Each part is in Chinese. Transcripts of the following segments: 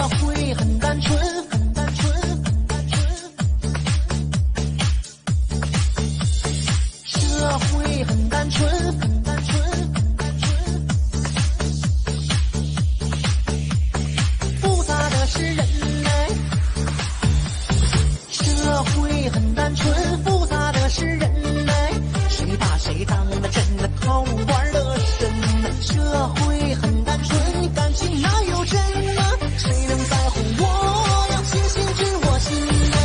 会很单纯，很单纯，很单纯。社会很单纯，很单纯，很单纯。复杂的是人类。社会很单纯，复杂的是人类。谁把谁当了真的套路玩得深？社会很单纯，感情哪有真呢？谁能在乎我？要星星知我心内。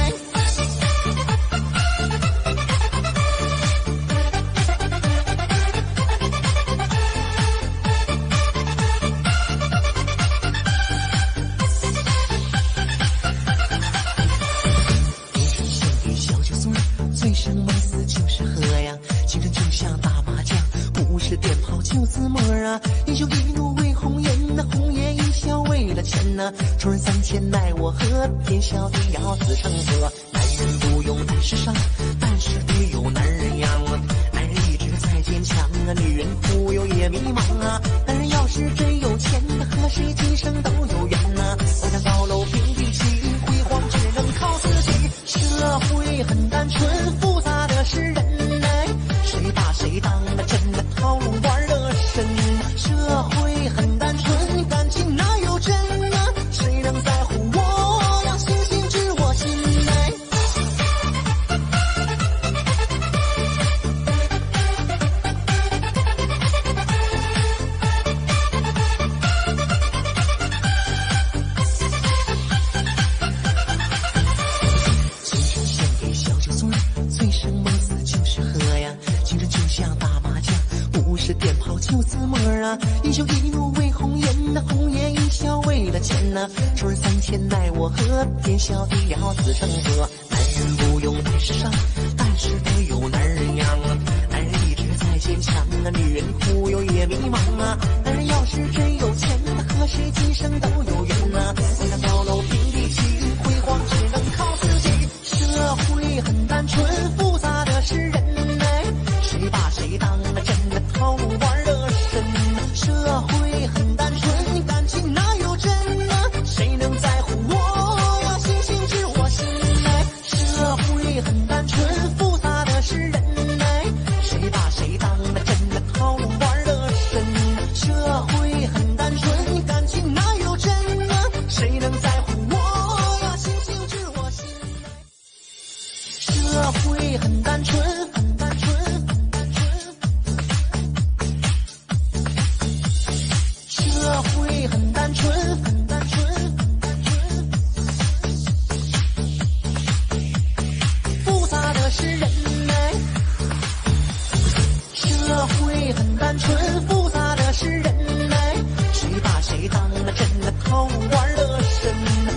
醉生梦死就是喝呀，青春就像打麻将，不是鞭炮就自摸啊。英雄一怒为红颜呐，红颜一笑为了钱呐。众人三千奈我何，天小地要自成河。男人不用太时尚，但是得有男人样啊。男人意志再坚强啊，女人忽悠也迷茫啊。男人要是真有钱，和谁今生都有缘呐。我想高楼平地起，辉煌只能靠自己。社会很单纯，复杂的是人类。谁把谁当了真的套路玩得深？社会很单纯，感情哪有真呢？谁能在乎我？要星星知我心内。醉生梦死就是喝呀，青春就像打麻将，不是鞭炮就自摸啊。英雄一怒为红颜呐，红颜一笑为了钱呐。众人三千奈我何，天小地要自成河。男人不用太时尚，但是得有男人样啊。男人意志再坚强啊，女人忽悠也迷茫啊。男人要是真有钱，和谁今生都有缘呐。我想高楼平地起，辉煌只能靠自己。社会很单纯，复杂的是人类。谁把谁当了真的套路玩得深？社会很单纯，感情哪有真呢？谁能在乎我？要星星知我心内。社会很单纯，复杂的是人类。谁把谁当了真的套路玩得深？社会很单纯，感情哪有真呢？谁能在乎我？要星星知我心内。社会很单纯，很单纯，很单纯。社会很单纯，很单纯，很单纯。复杂的是人类。社会很单纯，复杂的是人类。谁把谁当了真的套路玩得深？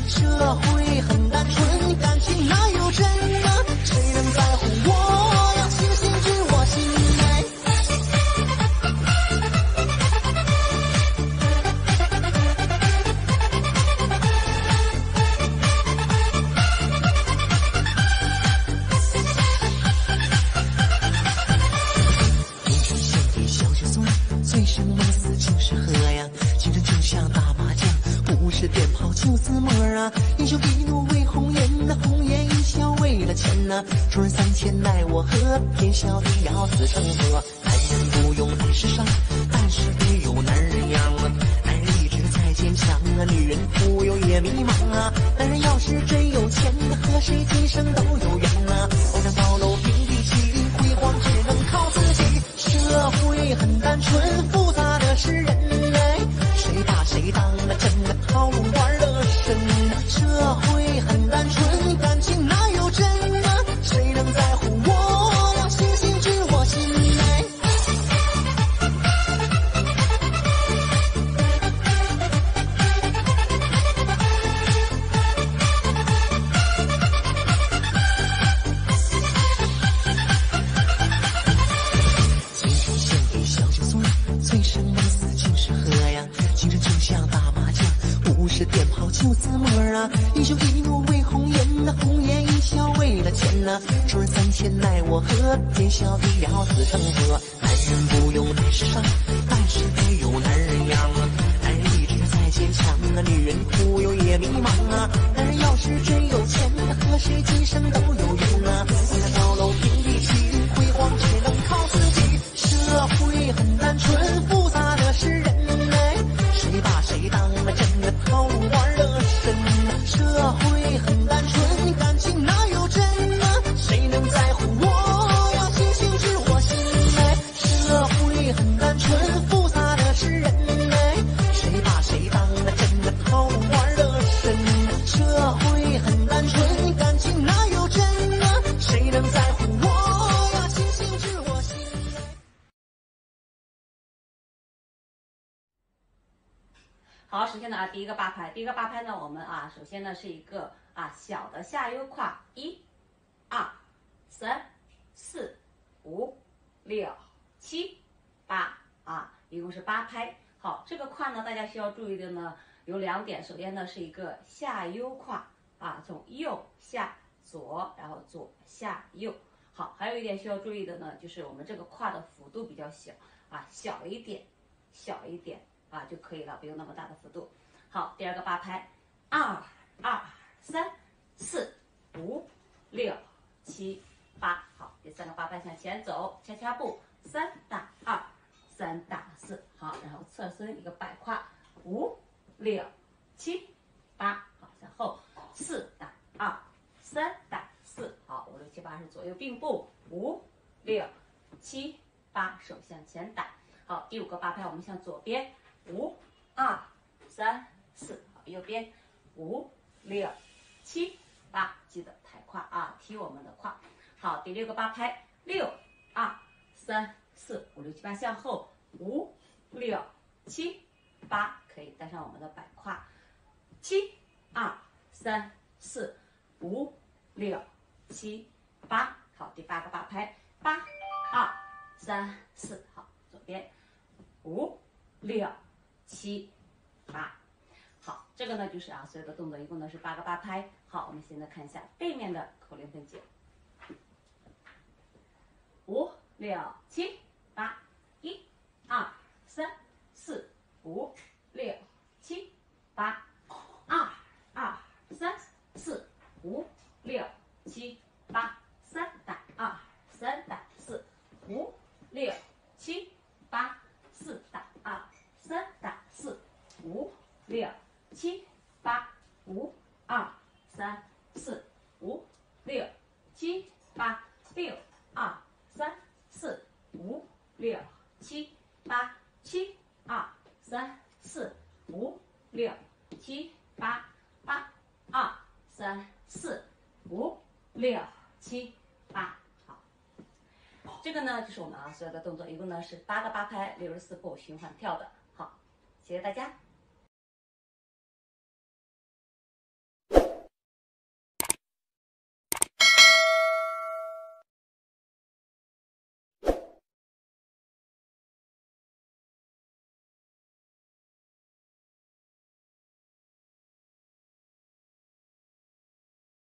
社会很单纯，感情哪有真呢？谁能在乎我？要星星知我心内。英雄献给小酒醉，醉生梦死就是喝呀。青春就像打麻将，不是鞭炮就自摸啊。英雄一怒为红颜呐，红颜一笑为了钱呐。众人三千奈我何，天小地要自成河。男人不用太时尚，但是得有男人样啊。男人意志再坚强啊，女人忽悠也迷茫啊。男人要是真有钱，和谁今生都有缘呐。我想高楼平地起，辉煌只能靠自己。社会很单纯，复杂的是人类。谁把谁当了真的套路玩得深？社会很单纯，感情哪有真呢？谁能在乎我？要星星知我心内。青春献给小酒醉，醉生梦死就是喝呀。青春就像打麻将，不是鞭炮就自摸啊。英雄一怒为红颜呐，红颜一笑为了钱呐。众人三千奈我何，天小地要自成河。男人不用太时尚，但是得有男人样啊。男人意志再坚强啊，女人忽悠也也迷茫啊。男人要是真有钱，和谁今生都有缘啊。为了高楼平地起，辉煌只能靠自己。社会很单纯，复杂的是人哎，谁把谁当了真的套路玩得深。社会很单纯，感情哪有真啊？谁能在乎我呀？星星知我心哎。社会很单纯，复杂的是人哎，谁把谁当了真的套路玩得深。社会很单纯，感情哪有真啊？谁能在乎我呀？星星知我心哎。好，首先呢第一个八拍，呢，我们首先呢是一个小的下优胯，1、2、3、4、5、6、7、8一共是8拍。好，这个胯呢，大家需要注意的呢有2点，首先呢是一个下优胯从右下左，然后左下右。好，还有一点需要注意的呢，就是我们这个胯的幅度比较小小一点就可以了，不用那么大的幅度。好，第二个八拍，2、2、3、4、5、6、7、8。好，第三个八拍向前走，恰恰步，3打2， 3打4。好，然后侧身一个摆胯，5、6、7、8。好，向后4打2， 3打4。好，5、6、7、8是左右并步，5、6、7、8，手向前打。好，第5个八拍，我们向左边，5、2、3、4。好，右边5、6、7、8，记得抬胯提我们的胯。好，第6个八拍，6、2、3、4、5、6、7、8，向后5、6、7、8，可以带上我们的摆胯，7、2、3、4、5、6、7、8。好，第8个八拍，8、2、3、4。好，左边5、6、7、8。好，这个呢就是所有的动作一共呢是8个八拍。好，我们现在看一下背面的口令分解，5、6、7、8，1、2、3、4、5、6、7、8，2、2、3、4、5、6、7、8，3打2， 3打4， 5、6、7、8， 4打2， 3打4， 5、6、7、8， 5、2、3、4、5、6、7、8， 6、2、3、4、5、6、7、8， 7、2、3、4、5、6、7、8， 8、2、3、4、5、6、7、8。好，这个呢就是我们所有的动作，一共呢是8个八拍，64步循环跳的。好，谢谢大家。